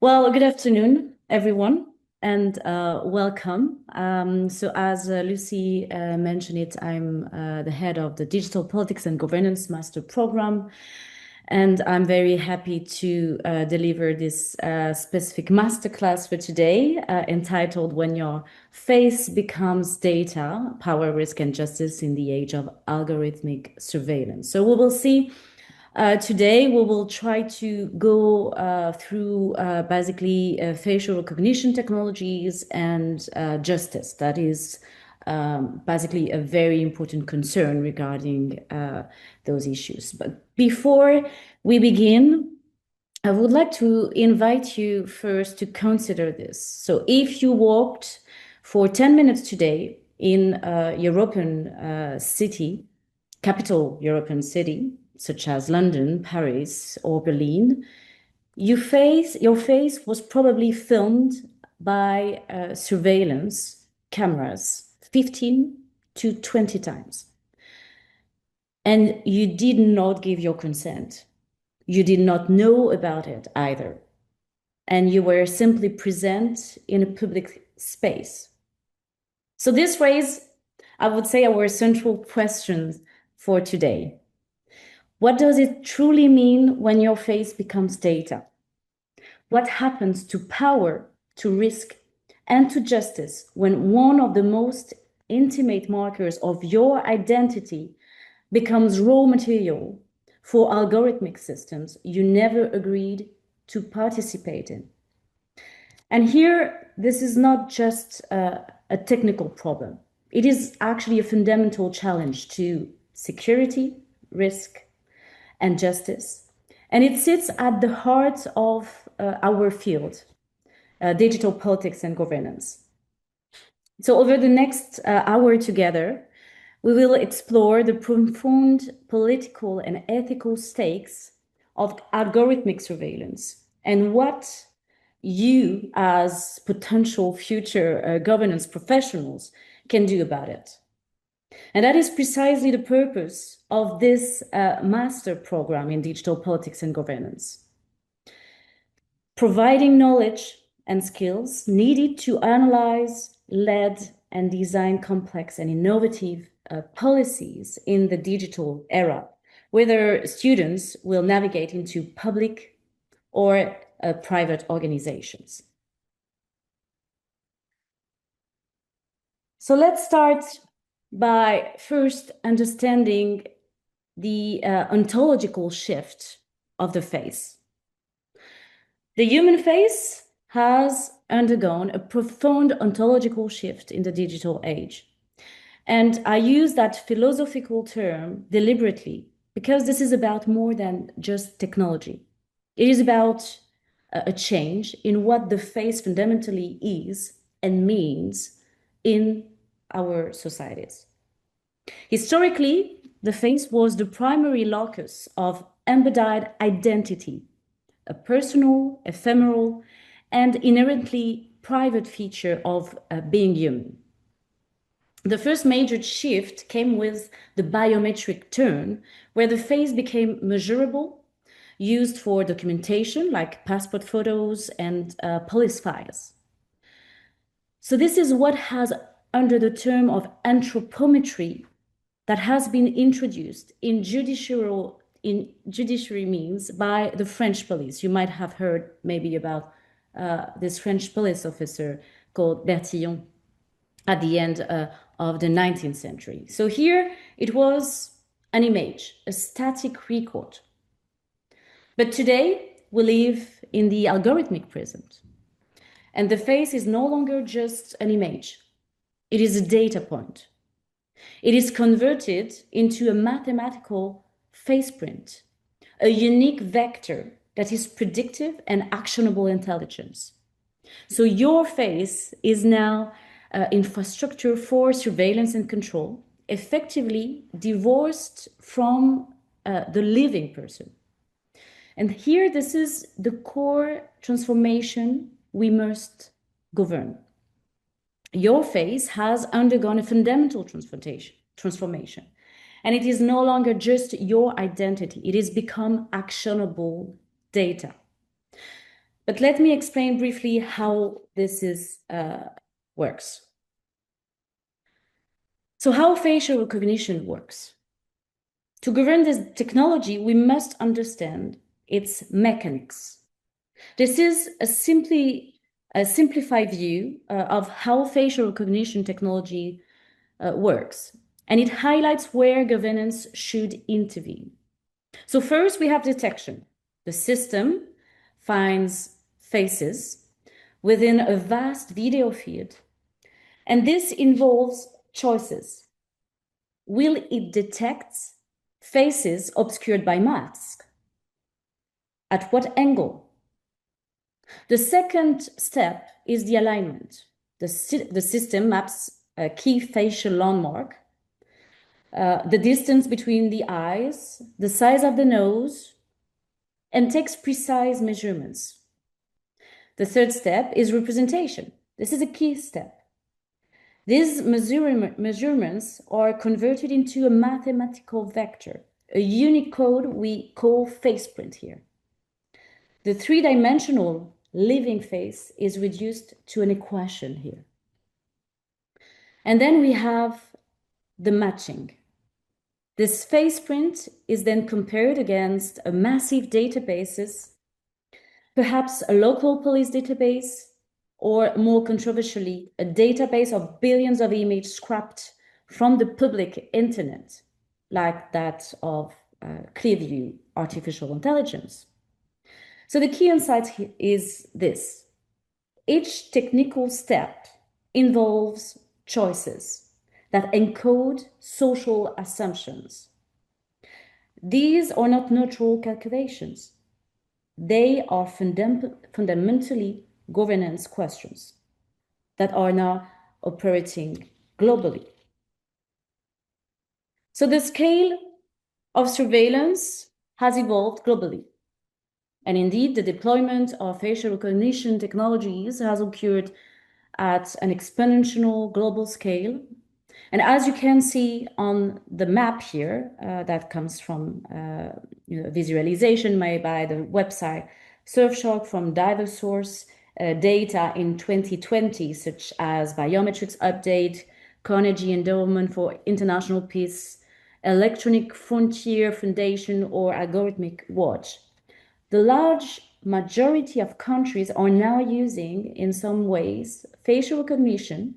Well, good afternoon, everyone, and welcome. So as Lucy mentioned it, I'm the head of the Digital Politics and Governance Master Program, and I'm very happy to deliver this specific masterclass for today, entitled When Your Face Becomes Data, Power, Risk, and Justice in the Age of Algorithmic Surveillance. So we will see today, we will try to go through basically facial recognition technologies and justice. That is basically a very important concern regarding those issues. But before we begin, I would like to invite you first to consider this. So if you walked for 10 minutes today in a European city, capital European city, such as London, Paris, or Berlin, your face was probably filmed by surveillance cameras 15 to 20 times. And you did not give your consent. You did not know about it either. And you were simply present in a public space. So this raises, I would say, our central questions for today. What does it truly mean when your face becomes data? What happens to power, to risk, and to justice when one of the most intimate markers of your identity becomes raw material for algorithmic systems you never agreed to participate in? And here, this is not just a technical problem. It is actually a fundamental challenge to security, risk, and justice. And it sits at the heart of our field, digital politics and governance. So over the next hour together, we will explore the profound political and ethical stakes of algorithmic surveillance and what you as potential future governance professionals can do about it. And that is precisely the purpose of this master program in digital politics and governance. Providing knowledge and skills needed to analyze, lead, and design complex and innovative policies in the digital era, whether students will navigate into public or private organizations. So let's start by first understanding the ontological shift of the face. The human face has undergone a profound ontological shift in the digital age. And I use that philosophical term deliberately because this is about more than just technology. It is about a change in what the face fundamentally is and means in our societies. Historically, the face was the primary locus of embodied identity, a personal, ephemeral, and inherently private feature of being human. The first major shift came with the biometric turn, where the face became measurable, used for documentation like passport photos and police files. So this is what has, under the term of anthropometry, that has been introduced in judiciary means by the French police. You might have heard maybe about this French police officer called Bertillon at the end of the 19th century. So here it was an image, a static record. But today we live in the algorithmic present. And the face is no longer just an image. It is a data point. It is converted into a mathematical faceprint, a unique vector that is predictive and actionable intelligence. So your face is now infrastructure for surveillance and control, effectively divorced from the living person. And here, this is the core transformation we must govern. Your face has undergone a fundamental transformation. And it is no longer just your identity. It has become actionable data. But let me explain briefly how this works. So how facial recognition works. To govern this technology, we must understand its mechanics. This is a simplified view of how facial recognition technology works, and it highlights where governance should intervene. So first, we have detection. The system finds faces within a vast video feed, and this involves choices. Will it detect faces obscured by masks? At what angle? The second step is the alignment. The system maps a key facial landmark, the distance between the eyes, the size of the nose, and takes precise measurements. The third step is representation. This is a key step. These measurements are converted into a mathematical vector, a unique code we call faceprint here. The three-dimensional living face is reduced to an equation here. And then we have the matching. This faceprint is then compared against a massive databases, perhaps a local police database, or more controversially, a database of billions of images scrapped from the public internet, like that of Clearview artificial intelligence. So the key insight is this. Each technical step involves choices that encode social assumptions. These are not neutral calculations. They are fundamentally governance questions that are now operating globally. So the scale of surveillance has evolved globally. And indeed, the deployment of facial recognition technologies has occurred at an exponential global scale. And as you can see on the map here, that comes from visualization made by the website Surfshark from diverse source data in 2020, such as Biometrics Update, Carnegie Endowment for International Peace, Electronic Frontier Foundation, or Algorithmic Watch. The large majority of countries are now using, in some ways, facial recognition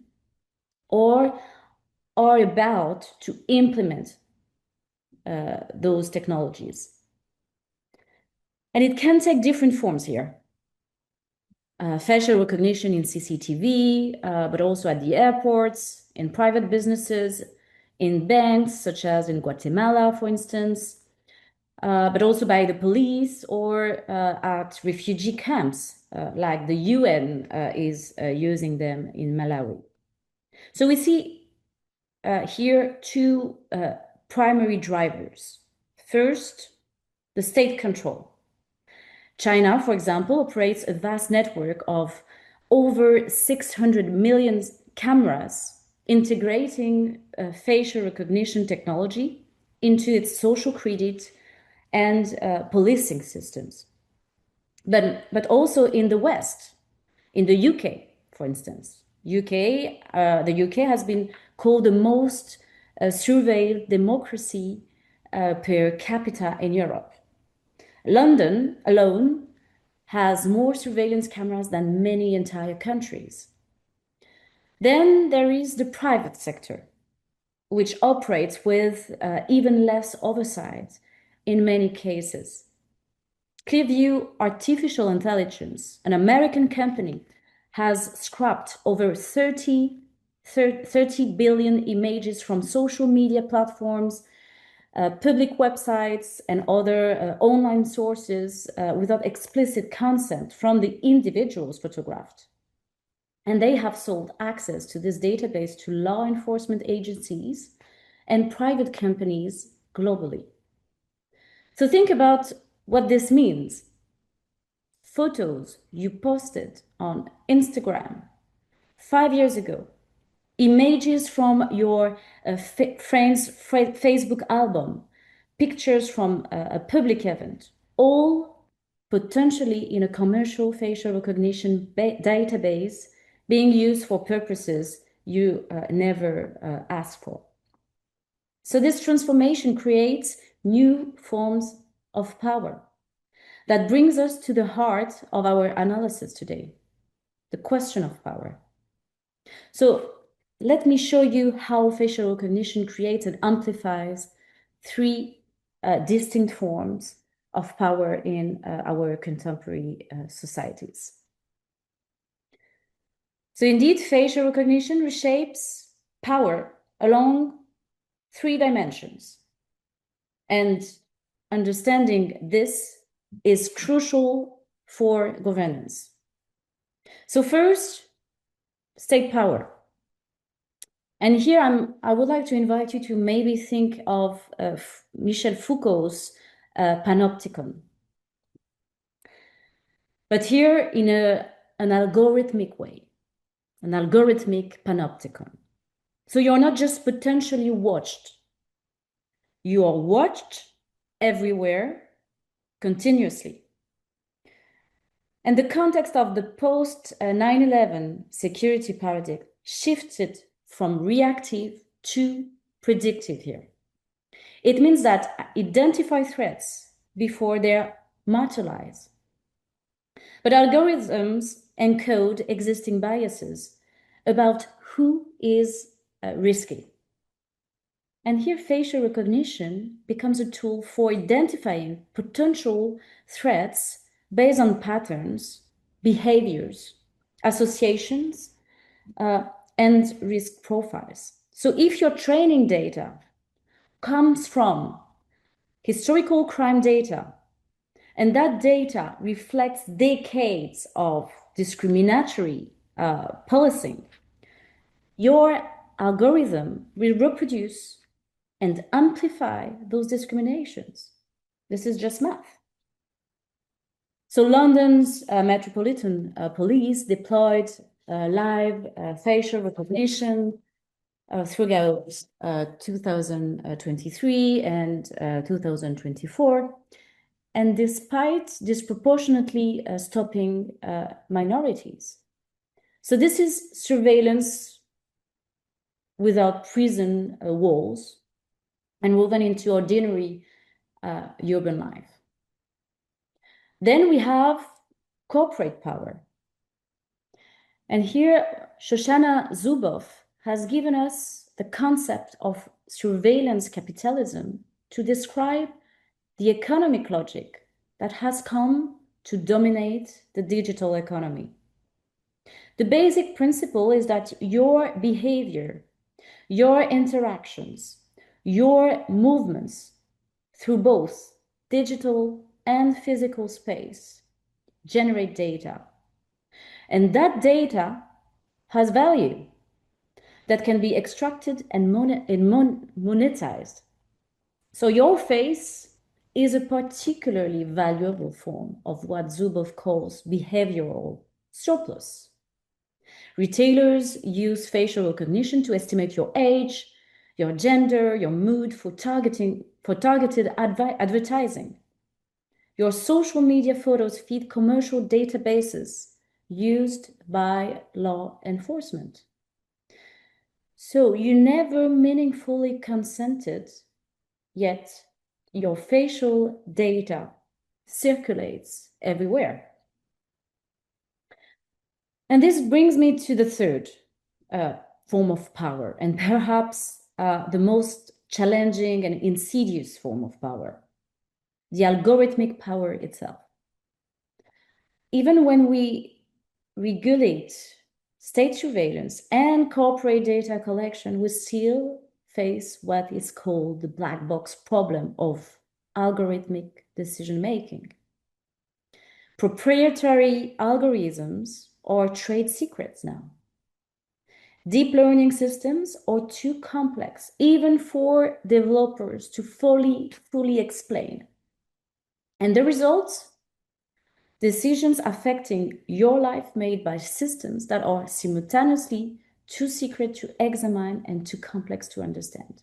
or are about to implement those technologies. And it can take different forms here. Facial recognition in CCTV, but also at the airports, in private businesses, in banks, such as in Guatemala, for instance, but also by the police or at refugee camps, like the UN is using them in Malawi. So we see here two primary drivers. First, the state control. China, for example, operates a vast network of over 600 million cameras integrating facial recognition technology into its social credit and policing systems. But also in the West, in the UK, for instance. The UK has been called the most surveilled democracy per capita in Europe. London alone has more surveillance cameras than many entire countries. Then there is the private sector, which operates with even less oversight in many cases. Clearview Artificial Intelligence, an American company, has scrapped over 30 billion images from social media platforms, public websites, and other online sources without explicit consent from the individuals photographed. And they have sold access to this database to law enforcement agencies and private companies globally. So think about what this means. Photos you posted on Instagram 5 years ago, images from your friend's Facebook album, pictures from a public event, all potentially in a commercial facial recognition database being used for purposes you never asked for. So this transformation creates new forms of power. That brings us to the heart of our analysis today, the question of power. So let me show you how facial recognition creates and amplifies three distinct forms of power in our contemporary societies. So indeed, facial recognition reshapes power along three dimensions. And understanding this is crucial for governance. So first, state power. And here I would like to invite you to maybe think of Michel Foucault's panopticon. But here in an algorithmic way, an algorithmic panopticon. So you're not just potentially watched, you are watched everywhere, continuously. And the context of the post 9/11 security paradigm shifted from reactive to predictive here. It means that identify threats before they're materialized. But algorithms encode existing biases about who is risky. And here facial recognition becomes a tool for identifying potential threats based on patterns, behaviors, associations, and risk profiles. So if your training data comes from historical crime data, and that data reflects decades of discriminatory policing, your algorithm will reproduce and amplify those discriminations. This is just math. So London's Metropolitan Police deployed live facial recognition throughout 2023 and 2024. And despite disproportionately stopping minorities. So this is surveillance without prison walls and woven into ordinary urban life. Then we have corporate power. And here, Shoshana Zuboff has given us the concept of surveillance capitalism to describe the economic logic that has come to dominate the digital economy. The basic principle is that your behavior, your interactions, your movements through both digital and physical space generate data. And that data has value that can be extracted and monetized. So your face is a particularly valuable form of what Zuboff calls behavioral surplus. Retailers use facial recognition to estimate your age, your gender, your mood for targeted advertising. Your social media photos feed commercial databases used by law enforcement. So you never meaningfully consented, yet your facial data circulates everywhere. And this brings me to the third form of power, and perhaps the most challenging and insidious form of power, the algorithmic power itself. Even when we regulate state surveillance and corporate data collection, we still face what is called the black box problem of algorithmic decision-making. Proprietary algorithms are trade secrets now. Deep learning systems are too complex, even for developers to fully explain. And the result? Decisions affecting your life made by systems that are simultaneously too secret to examine and too complex to understand.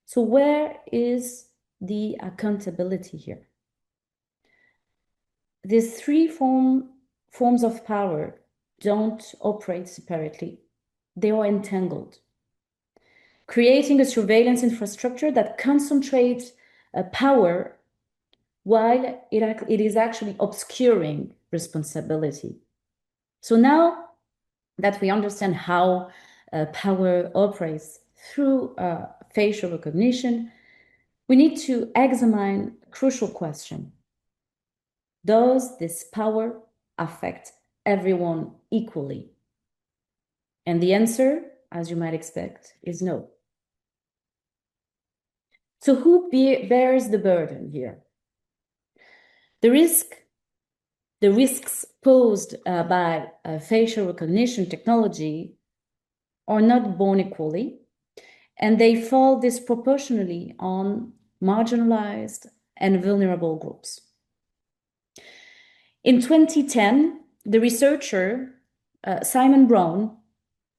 So where is the accountability here? these three forms of power don't operate separately. They are entangled, creating a surveillance infrastructure that concentrates power while it is actually obscuring responsibility. So now that we understand how power operates through facial recognition, we need to examine a crucial question. Does this power affect everyone equally? And the answer, as you might expect, is no. So who bears the burden here? The risks posed by facial recognition technology are not born equally, and they fall disproportionately on marginalized and vulnerable groups. In 2010, the researcher Simon Brown,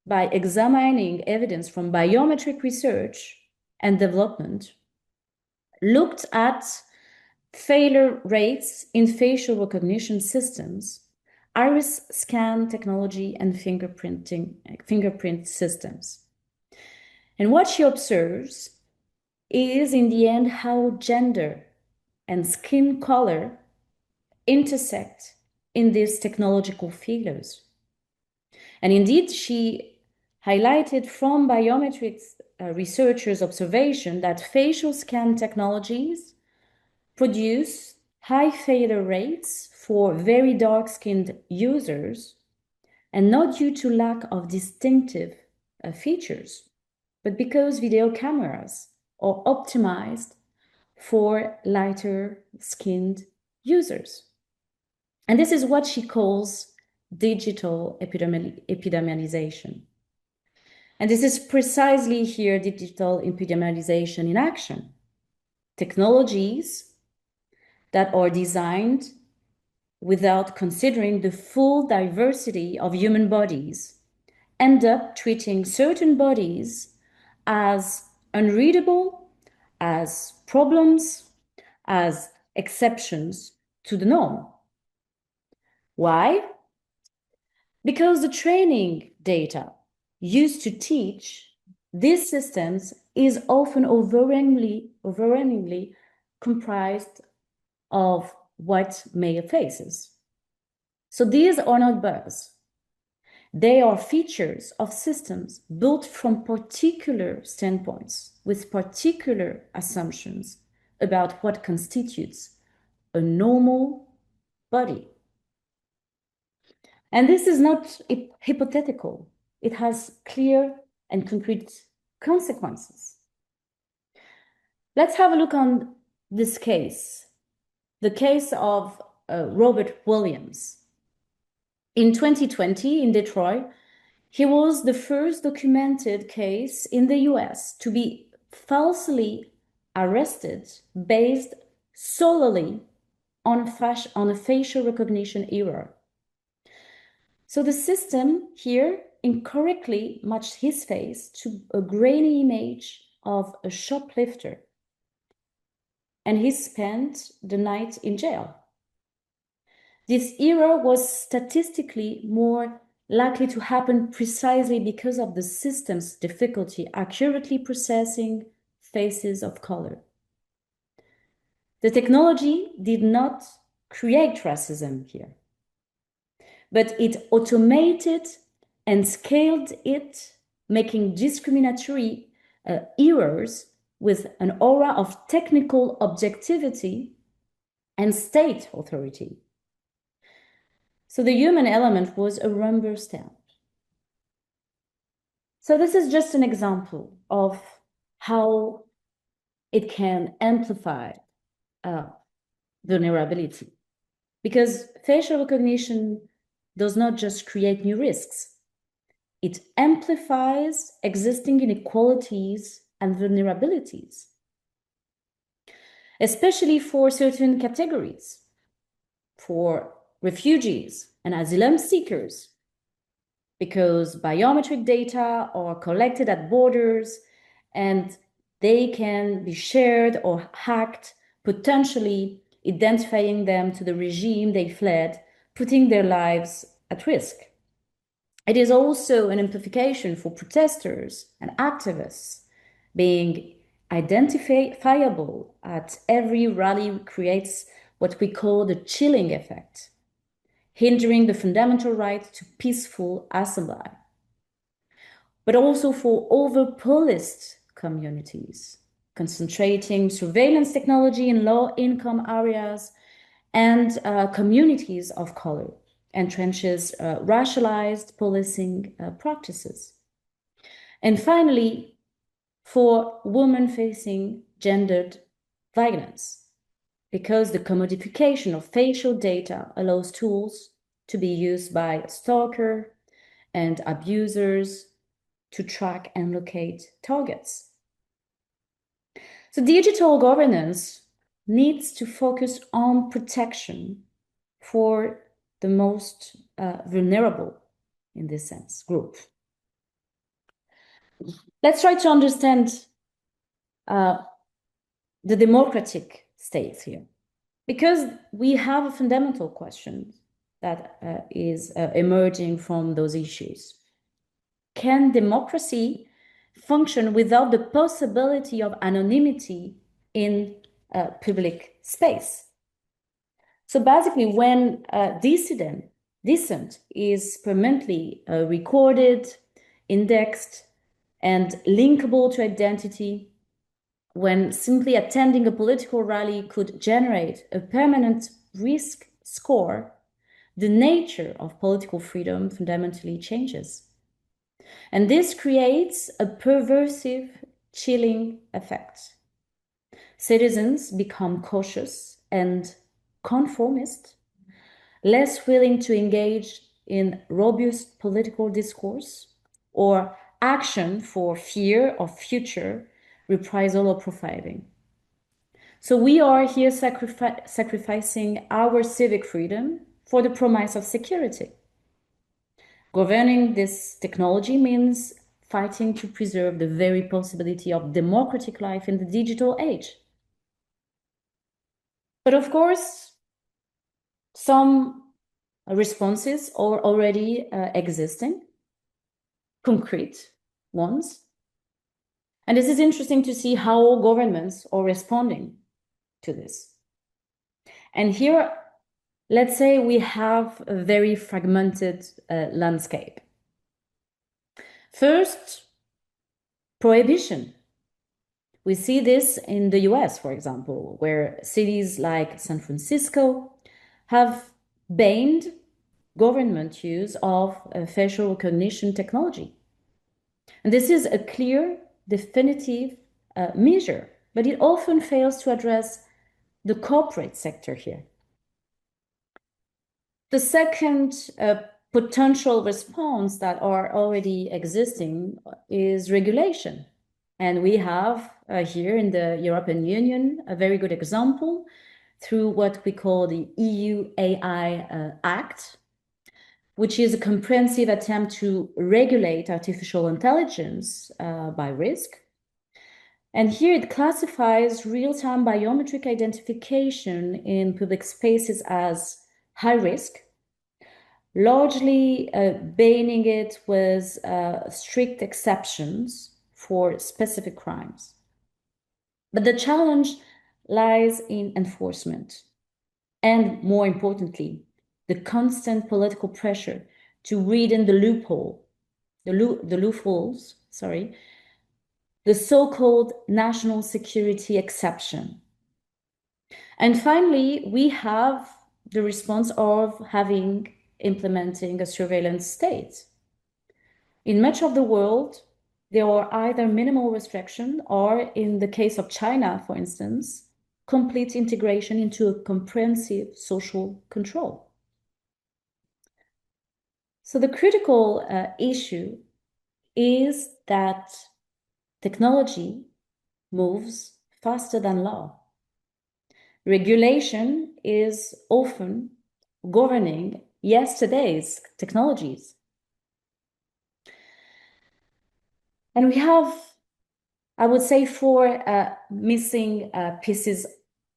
by examining evidence from biometric research and development, looked at failure rates in facial recognition systems, iris scan technology, and fingerprint systems. And what she observes is, in the end, how gender and skin color intersect in these technological failures. And indeed, she highlighted from biometrics researchers' observation that facial scan technologies produce high failure rates for very dark-skinned users, and not due to lack of distinctive features, but because video cameras are optimized for lighter-skinned users. And this is what she calls digital epidemialization. And this is precisely here digital epidemialization in action. Technologies that are designed without considering the full diversity of human bodies end up treating certain bodies as unreadable, as problems, as exceptions to the norm. Why? Because the training data used to teach these systems is often overwhelmingly comprised of white male faces. So these are not bugs. They are features of systems built from particular standpoints, with particular assumptions about what constitutes a normal body. And this is not hypothetical. It has clear and concrete consequences. Let's have a look on this case, the case of Robert Williams. In 2020, in Detroit, he was the first documented case in the US to be falsely arrested based solely on a facial recognition error. So the system here incorrectly matched his face to a grainy image of a shoplifter, and he spent the night in jail. This error was statistically more likely to happen precisely because of the system's difficulty accurately processing faces of color. The technology did not create racism here, but it automated and scaled it, making discriminatory errors with an aura of technical objectivity and state authority. So the human element was a rubber stamp. So this is just an example of how it can amplify vulnerability, because facial recognition does not just create new risks. It amplifies existing inequalities and vulnerabilities, especially for certain categories, for refugees and asylum seekers, because biometric data are collected at borders and they can be shared or hacked, potentially identifying them to the regime they fled, putting their lives at risk. It is also an amplification for protesters and activists. Being identifiable at every rally creates what we call the chilling effect, hindering the fundamental right to peaceful assembly. But also for over-policed communities, concentrating surveillance technology in low-income areas and communities of color, entrenches racialized policing practices. And finally, for women facing gendered violence, because the commodification of facial data allows tools to be used by stalker and abusers to track and locate targets. So digital governance needs to focus on protection for the most vulnerable, in this sense, group. Let's try to understand the democratic state here, because we have a fundamental question that is emerging from those issues. Can democracy function without the possibility of anonymity in public space? So basically, when dissent is permanently recorded, indexed, and linkable to identity, when simply attending a political rally could generate a permanent risk score, the nature of political freedom fundamentally changes. And this creates a perversive, chilling effect. Citizens become cautious and conformist, less willing to engage in robust political discourse or action for fear of future reprisal or profiling. So we are here sacrificing our civic freedom for the promise of security. Governing this technology means fighting to preserve the very possibility of democratic life in the digital age. But of course, some responses are already existing, concrete ones. And this is interesting to see how governments are responding to this. And here, let's say we have a very fragmented landscape. First, prohibition. We see this in the US, for example, where cities like San Francisco have banned government use of facial recognition technology. And this is a clear, definitive measure, but it often fails to address the corporate sector here. The second potential response that are already existing is regulation. And we have here in the European Union a very good example through what we call the EU AI Act, which is a comprehensive attempt to regulate artificial intelligence by risk. And here it classifies real-time biometric identification in public spaces as high risk, largely banning it with strict exceptions for specific crimes. But the challenge lies in enforcement, and more importantly, the constant political pressure to read in the loopholes, the so-called national security exception. And finally, we have the response of implementing a surveillance state. In much of the world, there are either minimal restriction or, in the case of China, for instance, complete integration into a comprehensive social control. So the critical issue is that technology moves faster than law. Regulation is often governing yesterday's technologies. And we have, I would say, four missing pieces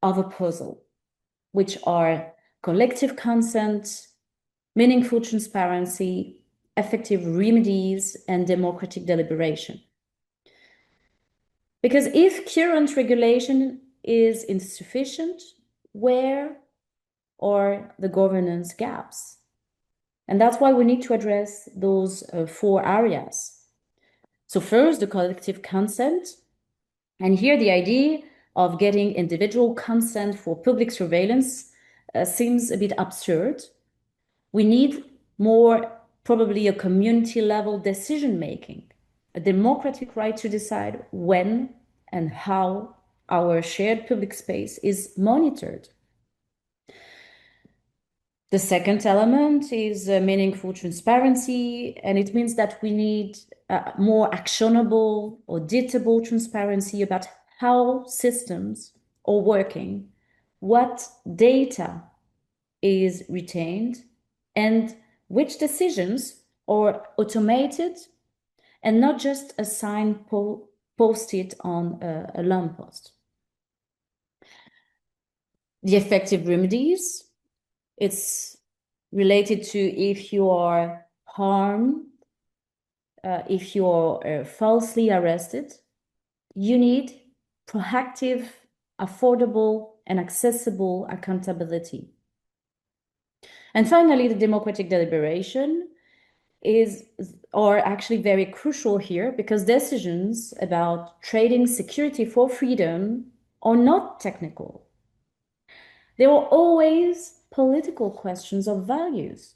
of a puzzle. which are collective consent, meaningful transparency, effective remedies, and democratic deliberation. Because if current regulation is insufficient, where are the governance gaps? And that's why we need to address those 4 areas. So first, the collective consent. And here the idea of getting individual consent for public surveillance seems a bit absurd. We need more, probably a community level decision making, a democratic right to decide when and how our shared public space is monitored. The second element is meaningful transparency, and it means that we need more actionable, auditable transparency about how systems are working, what data is retained, and which decisions are automated and not just a sign posted on a lamppost. The effective remedies, it's related to if you are harmed, if you are falsely arrested, you need proactive, affordable, and accessible accountability. And finally, the democratic deliberation are actually very crucial here, because decisions about trading security for freedom are not technical. There are always political questions of values.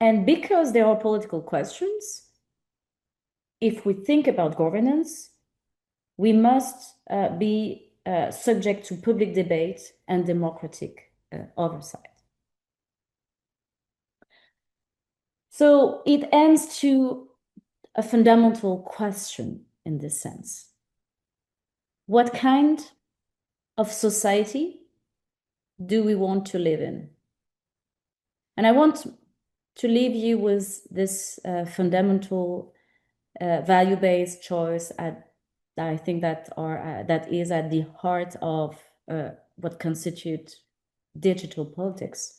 And because there are political questions, if we think about governance, we must be subject to public debate and democratic oversight. So it ends to a fundamental question in this sense. What kind of society do we want to live in? And I want to leave you with this fundamental value-based choice that I think that is at the heart of what constitutes digital politics.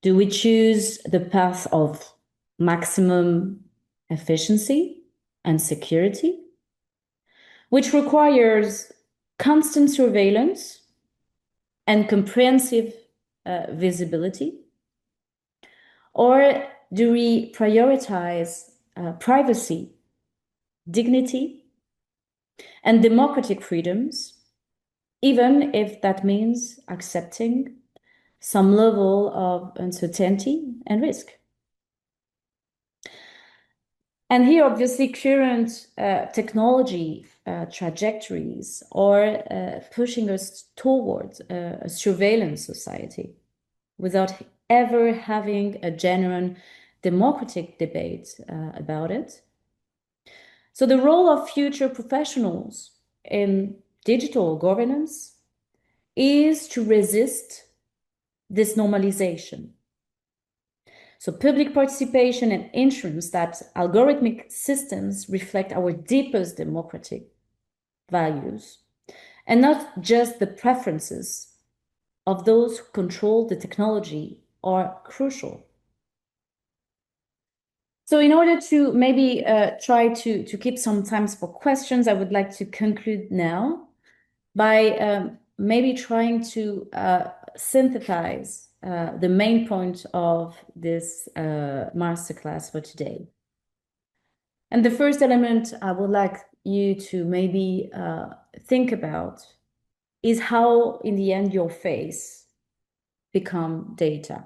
Do we choose the path of maximum efficiency and security, which requires constant surveillance and comprehensive visibility? Or do we prioritize privacy, dignity, and democratic freedoms, even if that means accepting some level of uncertainty and risk? And here, obviously, current technology trajectories are pushing us towards a surveillance society without ever having a genuine democratic debate about it. So the role of future professionals in digital governance is to resist this normalization. So public participation and ensuring that algorithmic systems reflect our deepest democratic values and not just the preferences of those who control the technology are crucial. So in order to maybe try to keep some time for questions, I would like to conclude now by maybe trying to synthesize the main point of this masterclass for today. And the first element I would like you to maybe think about is how, in the end, your face become data.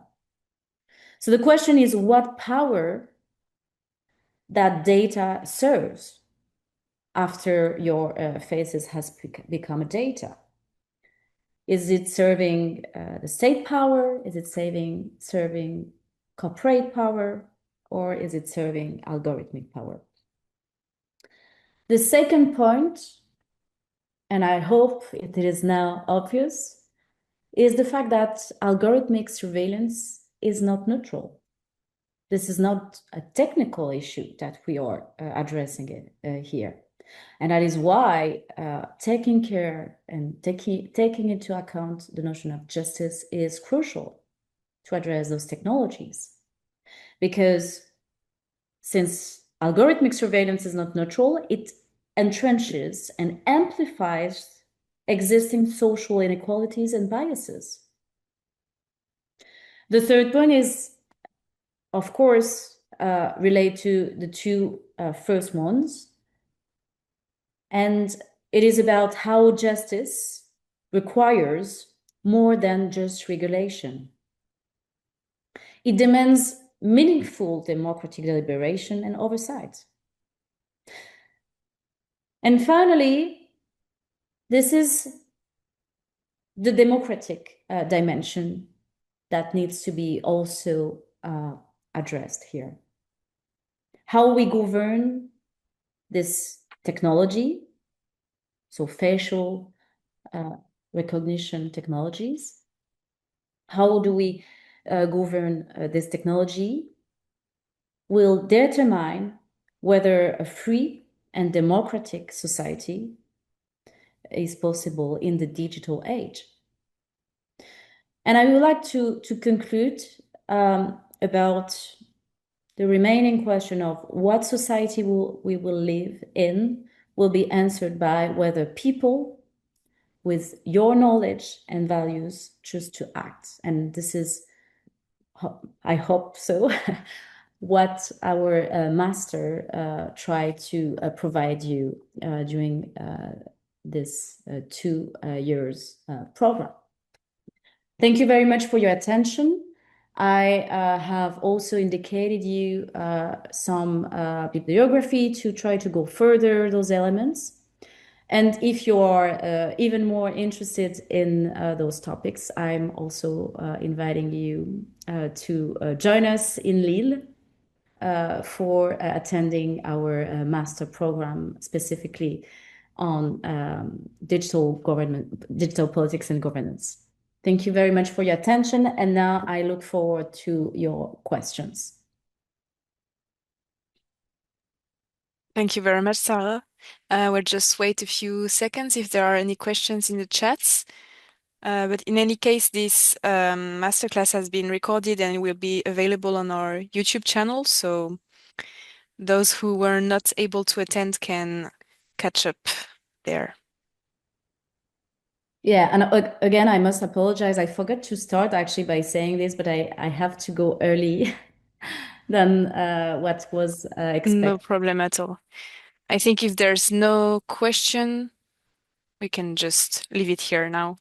So the question is what power that data serves after your faces has become a data. Is it serving the state power? Is it serving corporate power? Or is it serving algorithmic power? The second point, and I hope it is now obvious, is the fact that algorithmic surveillance is not neutral. This is not a technical issue that we are addressing here. And that is why taking care and taking into account the notion of justice is crucial to address those technologies. Because since algorithmic surveillance is not neutral, it entrenches and amplifies existing social inequalities and biases. The third point is, of course, related to the two first ones. And it is about how justice requires more than just regulation. It demands meaningful democratic deliberation and oversight. And finally, this is the democratic dimension that needs to be also addressed here. How we govern this technology, so facial recognition technologies. How do we govern this technology will determine whether a free and democratic society is possible in the digital age. And I would like to conclude about the remaining question of what society we will live in will be answered by whether people with your knowledge and values choose to act. And this is, I hope so, what our master tried to provide you during this 2 years program. Thank you very much for your attention. I have also indicated you some bibliography to try to go further those elements. And if you are even more interested in those topics, I'm also inviting you to join us in Lille for attending our master program specifically on digital politics and governance. Thank you very much for your attention. And now I look forward to your questions. Thank you very much, Sarah. We'll just wait a few seconds if there are any questions in the chats. But in any case, this masterclass has been recorded and will be available on our YouTube channel. So those who were not able to attend can catch up there. Yeah, and again, I must apologize. I forgot to start actually by saying this, but I have to go early than what was expected. No problem at all. I think if there's no question, we can just leave it here now.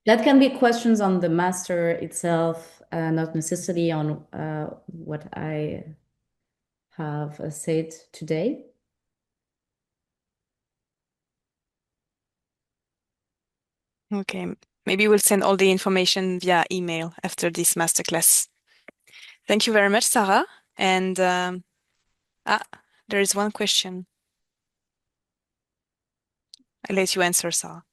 That can be questions on the master itself, not necessarily on what I have said today. Okay, maybe we'll send all the information via email after this masterclass. Thank you very much, Sarah. And there is one question. I'll let you answer, Sarah.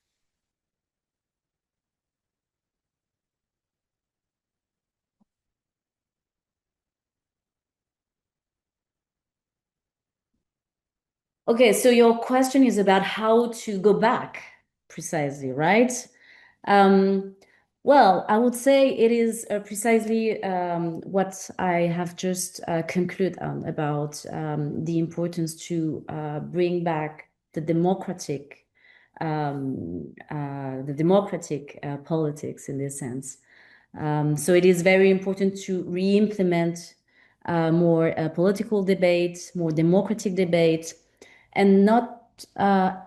Okay, so your question is about how to go back precisely, right? Well, I would say it is precisely what I have just concluded on about the importance to bring back the democratic politics in this sense. So it is very important to re-implement more political debate, more democratic debate, and not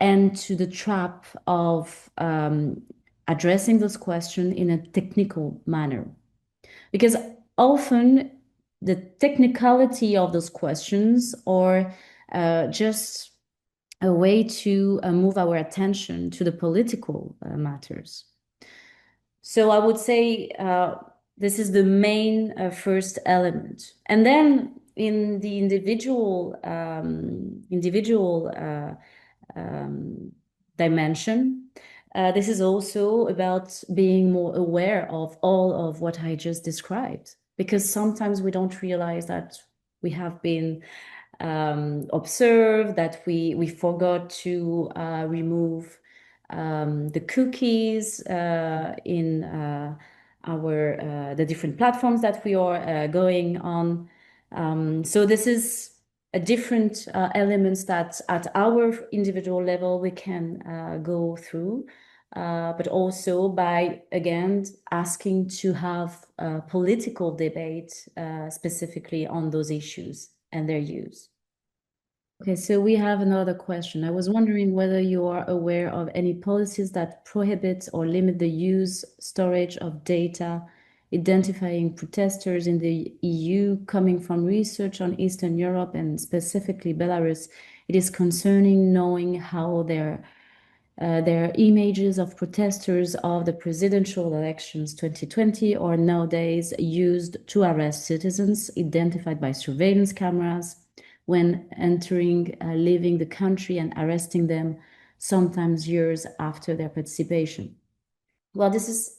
end to the trap of addressing those questions in a technical manner. Because often the technicality of those questions are just a way to move our attention to the political matters. So I would say this is the main first element. And then in the individual dimension, this is also about being more aware of all of what I just described. because sometimes we don't realize that we have been observed, that we forgot to remove the cookies in our the different platforms that we are going on. So this is a different elements that at our individual level we can go through, but also by, again, asking to have a political debate specifically on those issues and their use. Okay, so we have another question. I was wondering whether you are aware of any policies that prohibit or limit the use, storage of data identifying protesters in the EU coming from research on Eastern Europe and specifically Belarus. It is concerning knowing how their images of protesters of the presidential elections 2020 are nowadays used to arrest citizens identified by surveillance cameras when entering, leaving the country and arresting them sometimes years after their participation. Well, this is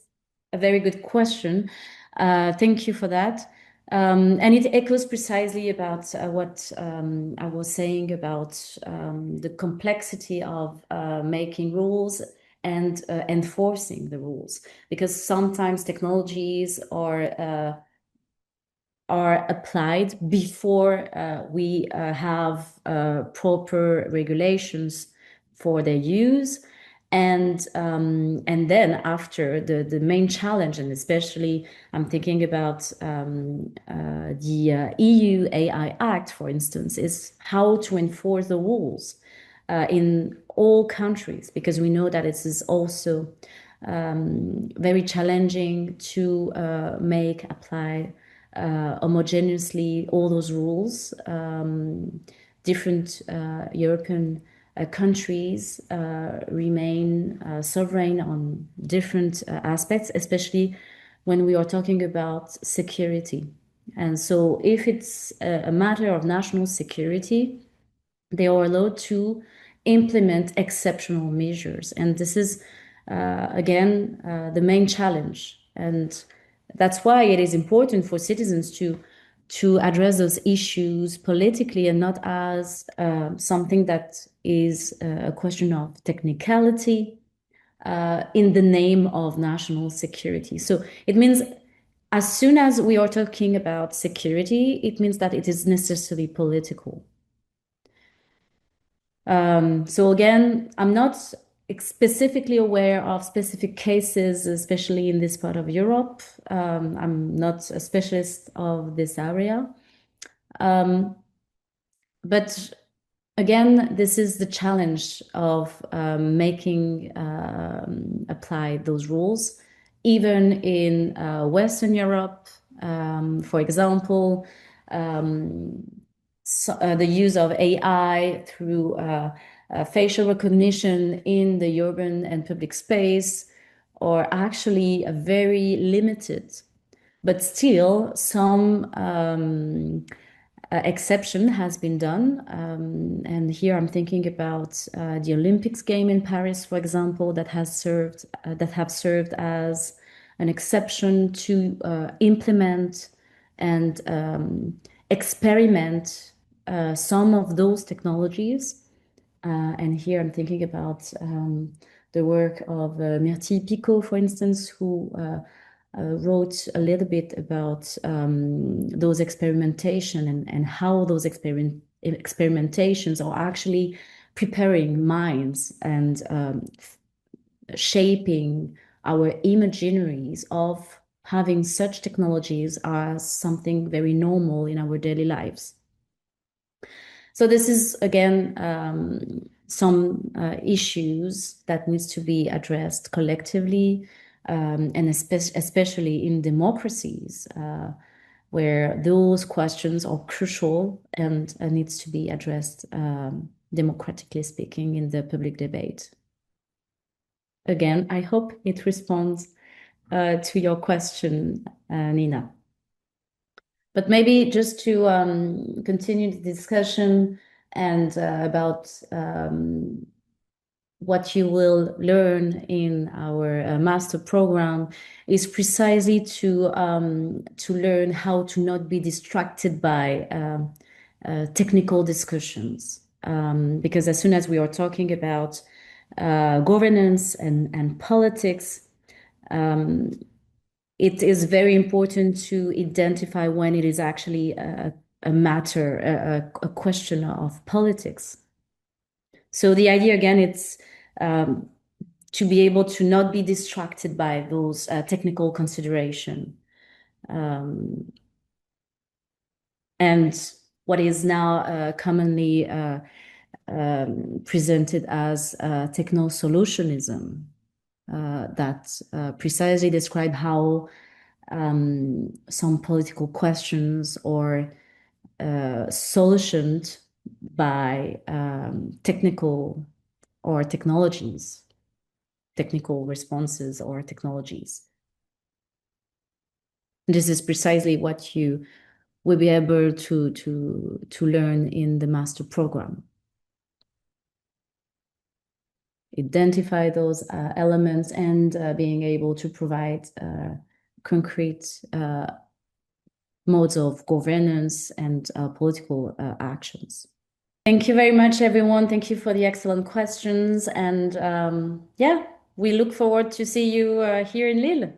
a very good question. Thank you for that. And it echoes precisely about what I was saying about the complexity of making rules and enforcing the rules, because sometimes technologies are applied before we have proper regulations for their use. And then after the main challenge, and especially I'm thinking about the EU AI Act, for instance, is how to enforce the rules in all countries, because we know that it is also very challenging to apply homogeneously all those rules. Different European countries remain sovereign on different aspects, especially when we are talking about security. And so if it's a matter of national security, they are allowed to implement exceptional measures. And this is, again, the main challenge. And that's why it is important for citizens to address those issues politically and not as something that is a question of technicality in the name of national security. So it means as soon as we are talking about security, it means that it is necessarily political. So again, I'm not specifically aware of specific cases, especially in this part of Europe. I'm not a specialist of this area. But again, this is the challenge of making apply those rules, even in Western Europe. For example, the use of AI through facial recognition in the urban and public space are actually very limited, but still some exception has been done. And here I'm thinking about the Olympics game in Paris, for example, that have served as an exception to implement and experiment some of those technologies. And here I'm thinking about the work of Myrtille Picot, for instance, who wrote a little bit about those experimentation and how those experimentations are actually preparing minds and shaping our imaginaries of having such technologies as something very normal in our daily lives. So this is, again, some issues that needs to be addressed collectively, and especially in democracies, where those questions are crucial and needs to be addressed, democratically speaking, in the public debate. Again, I hope it responds to your question, Nina. But maybe just to continue the discussion and about what you will learn in our master program is precisely to learn how to not be distracted by technical discussions. Because as soon as we are talking about governance and politics, it is very important to identify when it is actually a matter, a question of politics. So the idea again, it's to be able to not be distracted by those technical consideration. And what is now commonly presented as techno-solutionism, that precisely describe how some political questions are solutioned by technical or technologies, technical responses or technologies. This is precisely what you will be able to learn in the master program. Identify those elements and being able to provide concrete modes of governance and political actions. Thank you very much, everyone. Thank you for the excellent questions. And yeah, we look forward to see you here in Lille.